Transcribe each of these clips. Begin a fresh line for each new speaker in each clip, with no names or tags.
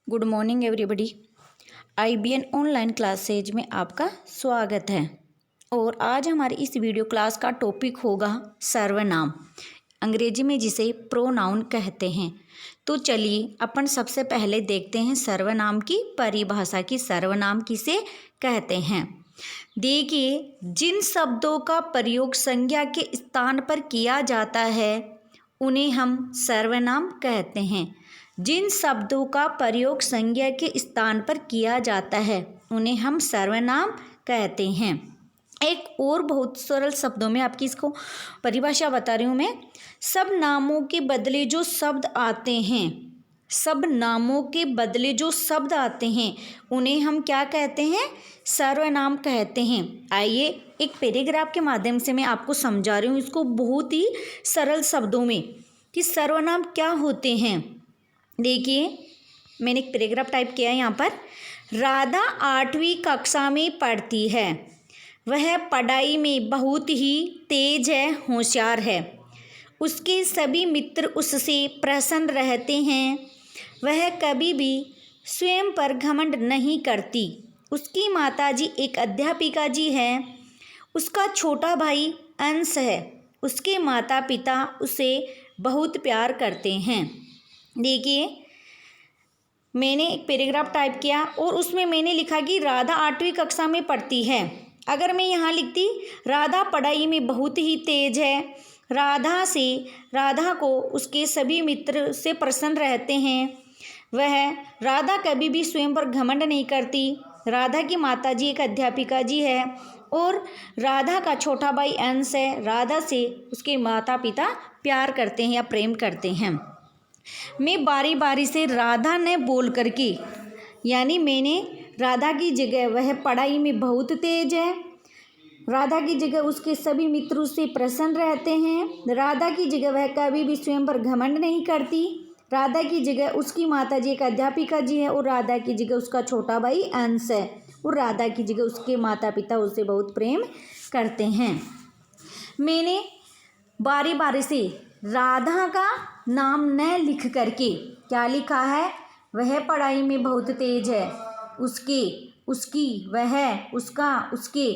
Good morning everybody. IBN online classes में आपका स्वागत है। और आज हमारी इस वीडियो क्लास का टॉपिक होगा सर्वनाम, अंग्रेजी में जिसे प्रोनाउन कहते हैं। तो चलिए अपन सबसे पहले देखते हैं सर्वनाम की परिभाषा की सर्वनाम किसे कहते हैं। देखिए, जिन शब्दों का प्रयोग संज्ञा के स्थान पर किया जाता है उन्हें हम सर्वनाम कहते हैं। जिन शब्दों का प्रयोग संज्ञा के स्थान पर किया जाता है उन्हें हम सर्वनाम कहते हैं। एक और बहुत सरल शब्दों में आपकी इसको परिभाषा बता रही हूँ मैं। सब नामों के बदले जो शब्द आते हैं, सब नामों के बदले जो शब्द आते हैं उन्हें हम क्या कहते हैं? सर्वनाम कहते हैं। आइए एक पैराग्राफ के माध्यम से मैं आपको समझा रही हूँ इसको बहुत ही सरल शब्दों में कि सर्वनाम क्या होते हैं। देखिए, मैंने एक पैराग्राफ टाइप किया है यहाँ पर। राधा 8वीं कक्षा में पढ़ती है। वह पढ़ाई में बहुत ही तेज है, होशियार है। उसके सभी मित्र उससे प्रसन्न रहते हैं। वह कभी भी स्वयं पर घमंड नहीं करती। उसकी माताजी एक अध्यापिका जी है। उसका छोटा भाई अंश है। उसके माता पिता उसे बहुत प्यार करते हैं। देखिए, मैंने एक पैराग्राफ टाइप किया और उसमें मैंने लिखा कि राधा 8वीं कक्षा में पढ़ती है। अगर मैं यहाँ लिखती राधा पढ़ाई में बहुत ही तेज है, राधा को उसके सभी मित्र से प्रसन्न रहते हैं, वह राधा कभी भी स्वयं पर घमंड नहीं करती, राधा की माताजी एक अध्यापिका जी है और राधा का छोटा भाई अंश है, राधा से उसके माता पिता प्यार करते हैं या प्रेम करते हैं। मैं बारी बारी से राधा ने बोल करके, यानी मैंने राधा की जगह वह पढ़ाई में बहुत तेज है, राधा की जगह उसके सभी मित्र उससे प्रसन्न रहते हैं, राधा की जगह वह कभी भी स्वयं पर घमंड नहीं करती, राधा की जगह उसकी माताजी एक अध्यापिका जी है और राधा की जगह उसका छोटा भाई अंश है और राधा की जगह उसके माता पिता उससे बहुत प्रेम करते हैं। मैंने बारी बारी से राधा का नाम न लिख करके क्या लिखा है? वह पढ़ाई में बहुत तेज है, उसके, उसकी, वह, उसका, उसके,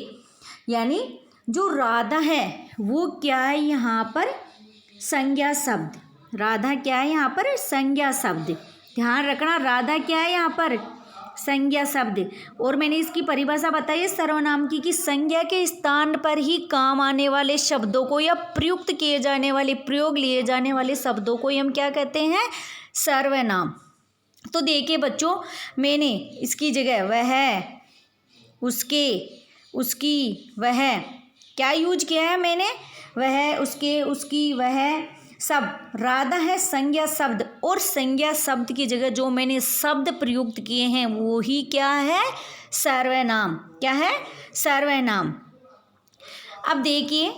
यानी जो राधा है वो क्या है यहाँ पर? संज्ञा शब्द। राधा क्या है यहाँ पर? संज्ञा शब्द। ध्यान रखना, राधा क्या है यहाँ पर? संज्ञा शब्द। और मैंने इसकी परिभाषा बताई है सर्वनाम की कि संज्ञा के स्थान पर ही काम आने वाले शब्दों को या प्रयुक्त किए जाने वाले, प्रयोग लिए जाने वाले शब्दों को हम क्या कहते हैं? सर्वनाम। तो देखिए बच्चों, मैंने इसकी जगह वह, उसके, उसकी, वह क्या यूज किया है मैंने? वह, उसके, उसकी, वह सब। राधा है संज्ञा शब्द और संज्ञा शब्द की जगह जो मैंने शब्द प्रयुक्त किए हैं वो ही क्या है? सर्वनाम। क्या है? सर्वनाम। अब देखिए,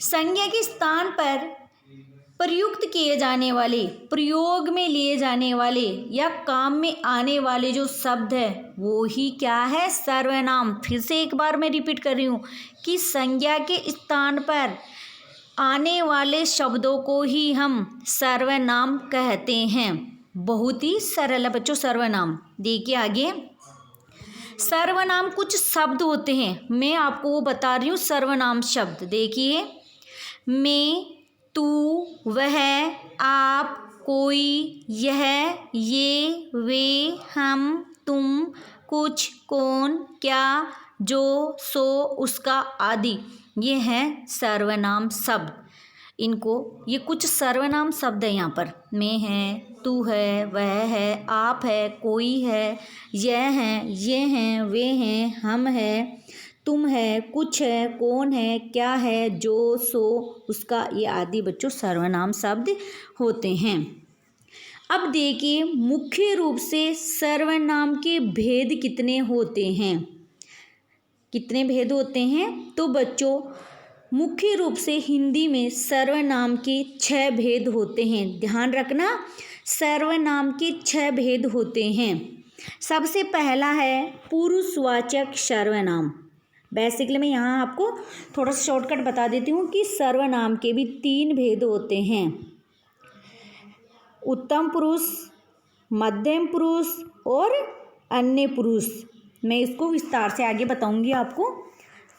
संज्ञा के स्थान पर प्रयुक्त किए जाने वाले, प्रयोग में लिए जाने वाले या काम में आने वाले जो शब्द है वो ही क्या है? सर्वनाम। फिर से एक बार मैं रिपीट कर रही हूँ कि संज्ञा के स्थान पर आने वाले शब्दों को ही हम सर्वनाम कहते हैं। बहुत ही सरल है बच्चों सर्वनाम। देखिए आगे, सर्वनाम कुछ शब्द होते हैं, मैं आपको वो बता रही हूँ सर्वनाम शब्द। देखिए, मैं, तू, वह, आप, कोई, यह, ये, वे, हम, तुम, कुछ, कौन, क्या, जो, सो, उसका आदि, ये हैं सर्वनाम शब्द। इनको, ये कुछ सर्वनाम शब्द है यहाँ पर। मैं है, तू है, वह है, आप है, कोई है, यह है, ये हैं, वे हैं, हम है, तुम है, कुछ है, कौन है, क्या है, जो, सो, उसका, ये आदि बच्चों सर्वनाम शब्द होते हैं। अब देखिए, मुख्य रूप से सर्वनाम के भेद कितने होते हैं? कितने भेद होते हैं? तो बच्चों, मुख्य रूप से हिंदी में सर्वनाम के 6 भेद होते हैं। ध्यान रखना, सर्वनाम के 6 भेद होते हैं। सबसे पहला है पुरुषवाचक सर्वनाम। बेसिकली मैं यहाँ आपको थोड़ा सा शॉर्टकट बता देती हूँ कि सर्वनाम के भी 3 भेद होते हैं। उत्तम पुरुष, मध्यम पुरुष और अन्य पुरुष। मैं इसको विस्तार से आगे बताऊंगी आपको।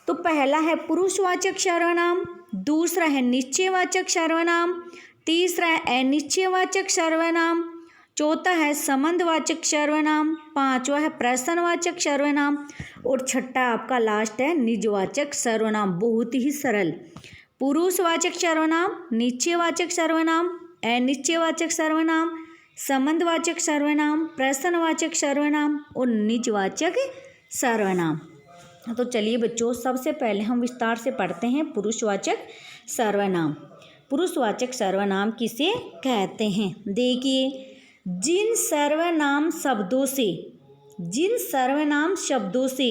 तो पहला है पुरुषवाचक सर्वनाम, दूसरा है निश्चयवाचक सर्वनाम, तीसरा है अनिश्चयवाचक सर्वनाम, चौथा है संबंधवाचक सर्वनाम, पांचवा है प्रश्नवाचक सर्वनाम और छठा आपका लास्ट है निजवाचक सर्वनाम। बहुत ही सरल। पुरुषवाचक सर्वनाम, निश्चयवाचक सर्वनाम, अनिश्चयवाचक सर्वनाम, संबंधवाचक सर्वनाम, प्रश्नवाचक सर्वनाम और निजवाचक सर्वनाम। तो चलिए बच्चों, सबसे पहले हम विस्तार से पढ़ते हैं पुरुषवाचक सर्वनाम। पुरुषवाचक सर्वनाम किसे कहते हैं? देखिए, जिन सर्वनाम शब्दों से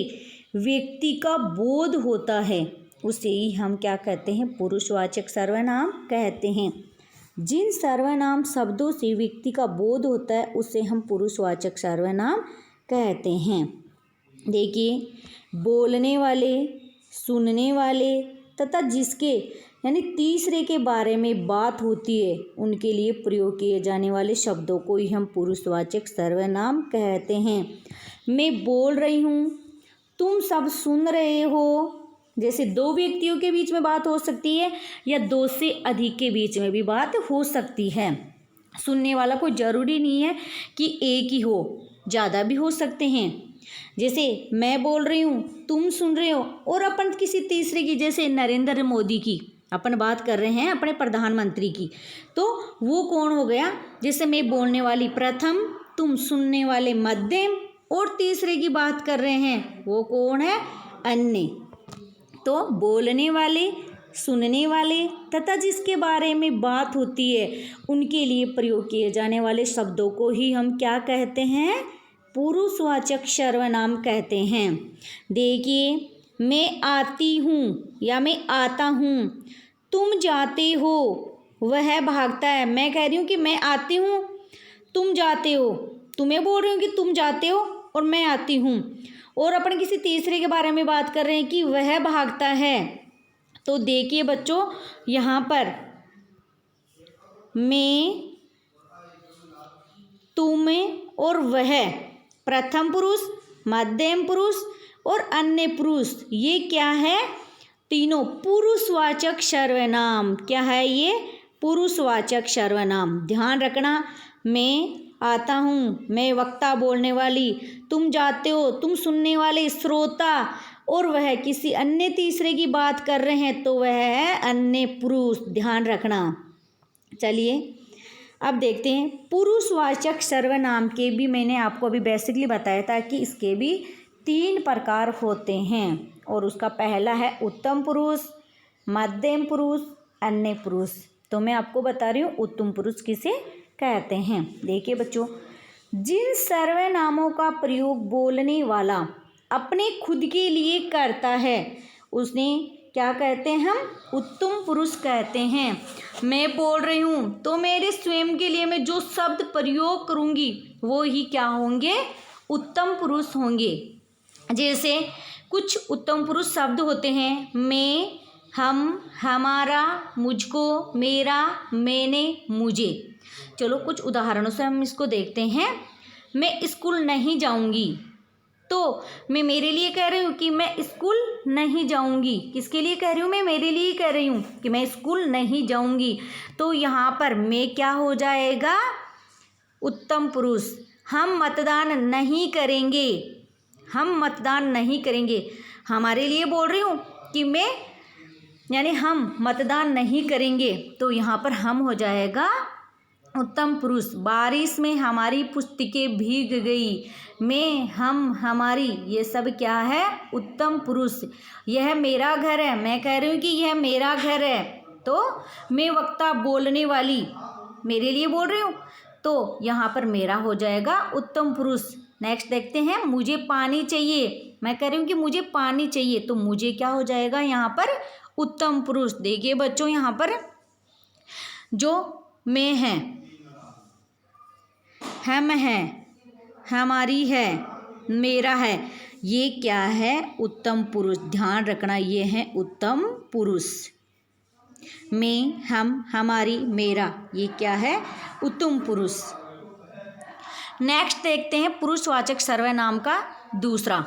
व्यक्ति का बोध होता है उसे ही हम क्या कहते हैं? पुरुषवाचक सर्वनाम कहते हैं। जिन सर्वनाम शब्दों से व्यक्ति का बोध होता है उसे हम पुरुषवाचक सर्वनाम कहते हैं। देखिए, बोलने वाले, सुनने वाले तथा जिसके यानी तीसरे के बारे में बात होती है उनके लिए प्रयोग किए जाने वाले शब्दों को ही हम पुरुषवाचक सर्वनाम कहते हैं। मैं बोल रही हूँ, तुम सब सुन रहे हो। जैसे दो व्यक्तियों के बीच में बात हो सकती है या दो से अधिक के बीच में भी बात हो सकती है। सुनने वाला कोई ज़रूरी नहीं है कि एक ही हो, ज़्यादा भी हो सकते हैं। जैसे मैं बोल रही हूँ, तुम सुन रहे हो, और अपन किसी तीसरे की, जैसे नरेंद्र मोदी की अपन बात कर रहे हैं, अपने प्रधानमंत्री की, तो वो कौन हो गया? जैसे मैं बोलने वाली प्रथम, तुम सुनने वाले मध्यम और तीसरे की बात कर रहे हैं, वो कौन है? अन्य। तो बोलने वाले, सुनने वाले तथा जिसके बारे में बात होती है उनके लिए प्रयोग किए जाने वाले शब्दों को ही हम क्या कहते हैं? पुरुषवाचक सर्वनाम कहते हैं। देखिए, मैं आती हूँ या मैं आता हूँ, तुम जाते हो, वह भागता है। मैं कह रही हूँ कि मैं आती हूँ, तुम जाते हो, तुम्हें बोल रही हूँ कि तुम जाते हो और मैं आती हूँ, और अपन किसी तीसरे के बारे में बात कर रहे हैं कि वह भागता है। तो देखिए बच्चों, यहाँ पर मैं, तुम और वह, प्रथम पुरुष, मध्यम पुरुष और अन्य पुरुष, ये क्या है? तीनों पुरुषवाचक सर्वनाम। क्या है ये? पुरुषवाचक सर्वनाम। ध्यान रखना, मैं आता हूँ, मैं वक्ता बोलने वाली, तुम जाते हो, तुम सुनने वाले श्रोता, और वह किसी अन्य तीसरे की बात कर रहे हैं तो वह है अन्य पुरुष। ध्यान रखना। चलिए अब देखते हैं पुरुषवाचक सर्वनाम के भी मैंने आपको अभी बेसिकली बताया था कि इसके भी 3 प्रकार होते हैं, और उसका पहला है उत्तम पुरुष, मध्यम पुरुष, अन्य पुरुष। तो मैं आपको बता रही हूँ उत्तम पुरुष किसे कहते हैं। देखिए बच्चों, जिन सर्वनामों का प्रयोग बोलने वाला अपने खुद के लिए करता है उसने क्या कहते हैं? हम उत्तम पुरुष कहते हैं। मैं बोल रही हूँ तो मेरे स्वयं के लिए मैं जो शब्द प्रयोग करूँगी वो ही क्या होंगे? उत्तम पुरुष होंगे। जैसे कुछ उत्तम पुरुष शब्द होते हैं, मैं, हम, हमारा, मुझको, मेरा, मैंने, मुझे। चलो कुछ उदाहरणों से हम इसको देखते हैं। मैं स्कूल नहीं जाऊँगी, तो मैं मेरे लिए कह रही हूँ कि मैं स्कूल नहीं जाऊँगी। किसके लिए कह रही हूँ? मैं मेरे लिए कह रही हूँ कि मैं स्कूल नहीं जाऊँगी। तो यहाँ पर मैं क्या हो जाएगा? उत्तम पुरुष। हम मतदान नहीं करेंगे, हम मतदान नहीं करेंगे। हमारे लिए बोल रही हूँ कि मैं, यानी हम मतदान नहीं करेंगे, तो यहाँ पर हम हो जाएगा उत्तम पुरुष। बारिश में हमारी पुस्तकें भीग गई, मैं, हम, हमारी, ये सब क्या है? उत्तम पुरुष। यह मेरा घर है, मैं कह रही हूँ कि यह मेरा घर है, तो मैं वक्ता बोलने वाली मेरे लिए बोल रही हूँ, तो यहाँ पर मेरा हो जाएगा उत्तम पुरुष। नेक्स्ट देखते हैं, मुझे पानी चाहिए, मैं कह रही हूँ कि मुझे पानी चाहिए, तो मुझे क्या हो जाएगा यहाँ पर? उत्तम पुरुष। देखिए बच्चों, यहाँ पर जो मैं है, हम है, हमारी है, मेरा है, ये क्या है? उत्तम पुरुष। ध्यान रखना, ये है उत्तम पुरुष। मैं, हम, हमारी, मेरा, ये क्या है? उत्तम पुरुष। नेक्स्ट देखते हैं पुरुषवाचक सर्वनाम का दूसरा,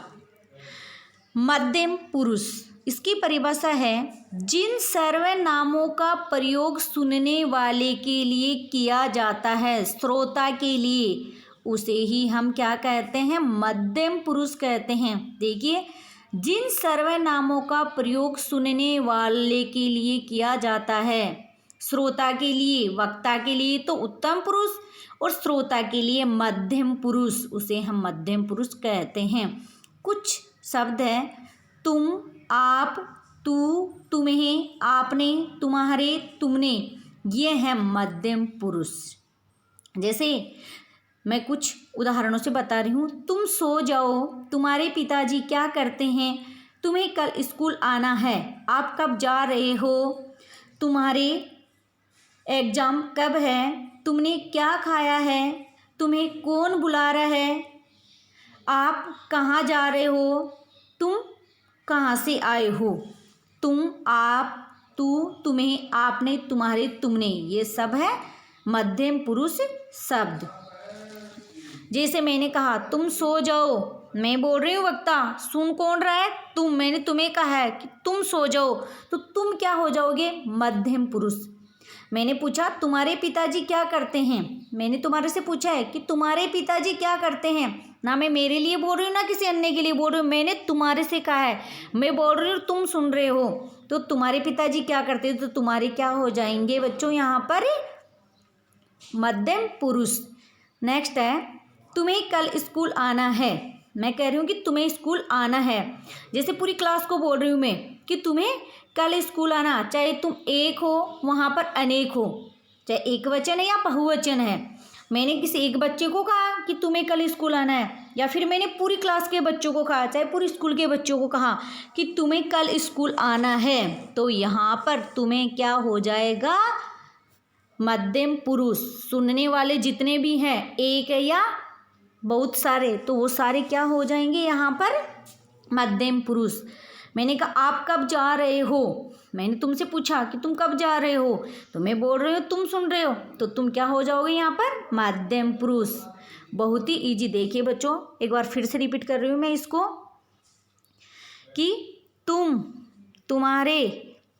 मध्यम पुरुष। इसकी परिभाषा है जिन सर्वनामों का प्रयोग सुनने वाले के लिए किया जाता है, श्रोता के लिए, उसे ही हम क्या कहते हैं, मध्यम पुरुष कहते हैं। देखिए, जिन सर्वनामों का प्रयोग सुनने वाले के लिए किया जाता है, श्रोता के लिए, वक्ता के लिए तो उत्तम पुरुष, और श्रोता के लिए मध्यम पुरुष, उसे हम मध्यम पुरुष कहते हैं। कुछ शब्द है, तुम, आप, तू, तुम्हें, आपने, तुम्हारे, तुमने, ये है मध्यम पुरुष। जैसे मैं कुछ उदाहरणों से बता रही हूँ। तुम सो जाओ, तुम्हारे पिताजी क्या करते हैं, तुम्हें कल स्कूल आना है, आप कब जा रहे हो, तुम्हारे एग्ज़ाम कब है, तुमने क्या खाया है, तुम्हें कौन बुला रहा है, आप कहाँ जा रहे हो, तुम कहाँ से आए हो। तुम, आप, तू, तुम्हें, आपने, तुम्हारे, तुमने, ये सब है मध्यम पुरुष शब्द। जैसे मैंने कहा तुम सो जाओ, मैं बोल रही हूँ वक्ता, सुन कौन रहा है, तुम, मैंने तुम्हें कहा है कि तुम सो जाओ, तो तुम क्या हो जाओगे, मध्यम पुरुष। मैंने पूछा तुम्हारे पिताजी क्या करते हैं, मैंने तुम्हारे से पूछा है कि तुम्हारे पिताजी क्या करते हैं, ना मैं मेरे लिए बोल रही हूँ ना किसी अन्य के लिए बोल रही हूँ, मैंने तुम्हारे से कहा है, मैं बोल रही हूँ, तुम सुन रहे हो, तो तुम्हारे पिताजी क्या करते हैं, तो तुम्हारे क्या हो जाएंगे बच्चों यहाँ पर, मध्यम पुरुष। नेक्स्ट है, तुम्हें कल स्कूल आना है, मैं कह रही हूँ कि तुम्हें स्कूल आना है, जैसे पूरी क्लास को बोल रही हूँ मैं कि तुम्हें कल स्कूल आना, चाहे तुम एक हो, वहाँ पर अनेक हो, चाहे एक वचन है या बहुवचन है। मैंने किसी एक बच्चे को कहा कि तुम्हें कल स्कूल आना है, या फिर मैंने पूरी क्लास के बच्चों को कहा, चाहे पूरी स्कूल के बच्चों को कहा कि तुम्हें कल स्कूल आना है, तो यहाँ पर तुम्हें क्या हो जाएगा, मध्यम पुरुष। सुनने वाले जितने भी हैं, एक है या बहुत सारे, तो वो सारे क्या हो जाएंगे यहाँ पर, मध्यम पुरुष। मैंने कहा आप कब जा रहे हो, मैंने तुमसे पूछा कि तुम कब जा रहे हो, तो मैं बोल रही हूँ, तुम सुन रहे हो, तो तुम क्या हो जाओगे यहाँ पर, मध्यम पुरुष। बहुत ही इजी। देखिए बच्चों, एक बार फिर से रिपीट कर रही हूँ मैं इसको कि तुम, तुम्हारे,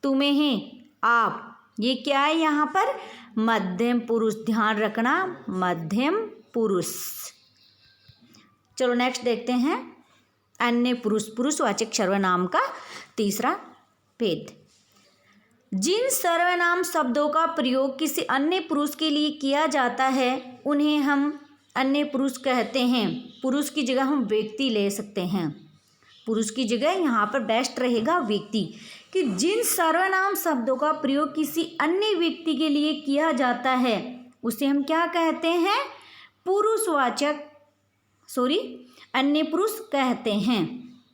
तुम्हें, आप, ये क्या है यहाँ पर, मध्यम पुरुष। ध्यान रखना, मध्यम पुरुष। चलो नेक्स्ट देखते हैं अन्य पुरुष, पुरुषवाचक सर्वनाम का तीसरा भेद। जिन सर्वनाम शब्दों का प्रयोग किसी अन्य पुरुष के लिए किया जाता है उन्हें हम अन्य पुरुष कहते हैं। पुरुष की जगह हम व्यक्ति ले सकते हैं, पुरुष की जगह यहाँ पर बेस्ट रहेगा व्यक्ति। कि जिन सर्वनाम शब्दों का प्रयोग किसी अन्य व्यक्ति के लिए किया जाता है उसे हम क्या कहते हैं, पुरुषवाचक अन्य पुरुष कहते हैं।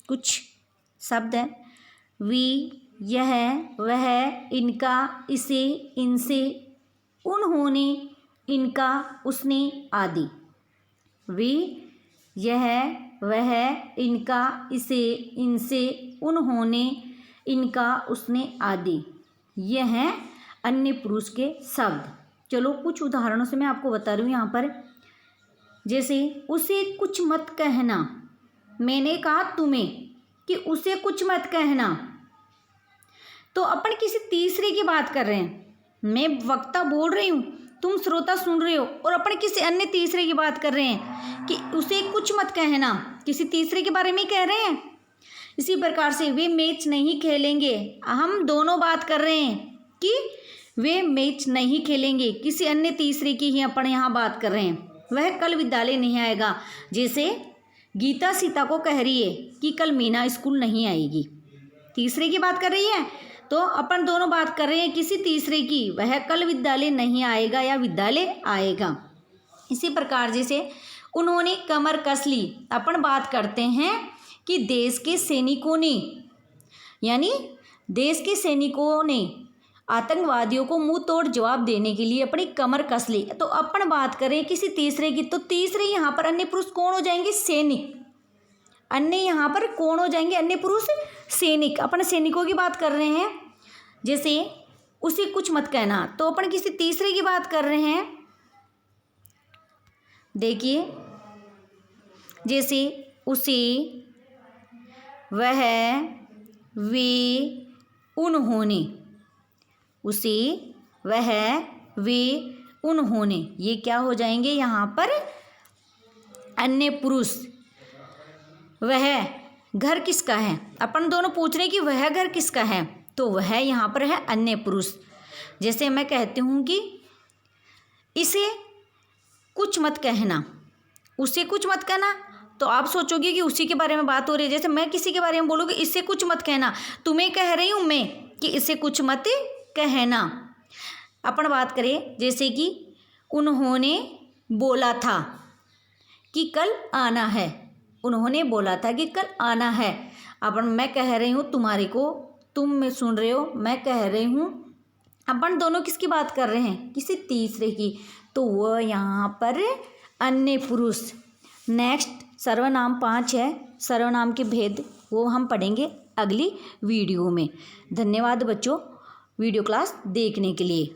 कुछ शब्द हैं, वी, यह, वह, इनका, इसे, इनसे, उन्होंने, इनका, उसने आदि। वी, यह, वह, इनका, इसे, इनसे, उन्होंने, इनका, उसने आदि, ये हैं अन्य पुरुष के शब्द। चलो कुछ उदाहरणों से मैं आपको बता रही हूँ यहाँ पर। जैसे उसे कुछ मत कहना, मैंने कहा तुम्हें कि उसे कुछ मत कहना, तो अपन किसी तीसरे की बात कर रहे हैं। मैं वक्ता बोल रही हूँ, तुम श्रोता सुन रहे हो, और अपन किसी अन्य तीसरे की बात कर रहे हैं कि उसे कुछ मत कहना, किसी तीसरे के बारे में कह रहे हैं। इसी प्रकार से वे मैच नहीं खेलेंगे, हम दोनों बात कर रहे हैं कि वे मैच नहीं खेलेंगे, किसी अन्य तीसरे की ही अपन यहाँ बात कर रहे हैं। वह कल विद्यालय नहीं आएगा, जैसे गीता सीता को कह रही है कि कल मीना स्कूल नहीं आएगी, तीसरे की बात कर रही है, तो अपन दोनों बात कर रहे हैं किसी तीसरे की, वह कल विद्यालय नहीं आएगा या विद्यालय आएगा। इसी प्रकार जैसे उन्होंने कमर कस ली, अपन बात करते हैं कि देश के सैनिकों ने, यानी देश के सैनिकों ने आतंकवादियों को मुंह तोड़ जवाब देने के लिए अपनी कमर कस ली, तो अपन बात करें किसी तीसरे की, तो तीसरे यहाँ पर अन्य पुरुष कौन हो जाएंगे, सैनिक। अन्य यहाँ पर कौन हो जाएंगे, अन्य पुरुष सैनिक। अपन सैनिकों की बात कर रहे हैं। जैसे उसे कुछ मत कहना, तो अपन किसी तीसरे की बात कर रहे हैं। देखिए जैसे उसे, वह, वे, उन्होंने। उसे, वह, वे, उन्होंने, ये क्या हो जाएंगे यहाँ पर? अन्य पुरुष। वह घर किसका है? अपन दोनों पूछ रहे हैं कि वह घर किसका है, तो वह यहाँ पर है अन्य पुरुष। जैसे मैं कहती हूँ कि इसे कुछ मत कहना, उसे कुछ मत कहना, तो आप सोचोगे कि उसी के बारे में बात हो रही है। जैसे मैं किसी के बारे में बोलूँगी इससे कुछ मत कहना, तुम्हें कह रही हूँ मैं कि इसे कुछ मत कहना। अपन बात करें जैसे कि उन्होंने बोला था कि कल आना है। उन्होंने बोला था कि कल आना है। अपन मैं कह रही हूँ तुम्हारे को, तुम मैं सुन रहे हो, मैं कह रही हूँ। अपन दोनों किसकी बात कर रहे हैं? किसी तीसरे की। तो वह यहाँ पर अन्य पुरुष। नेक्स्ट सर्वनाम 5 है, सर्वनाम के भेद, वो हम पढ़ेंगे अगली वीडियो में। धन्यवाद बच्चों वीडियो क्लास देखने के लिए।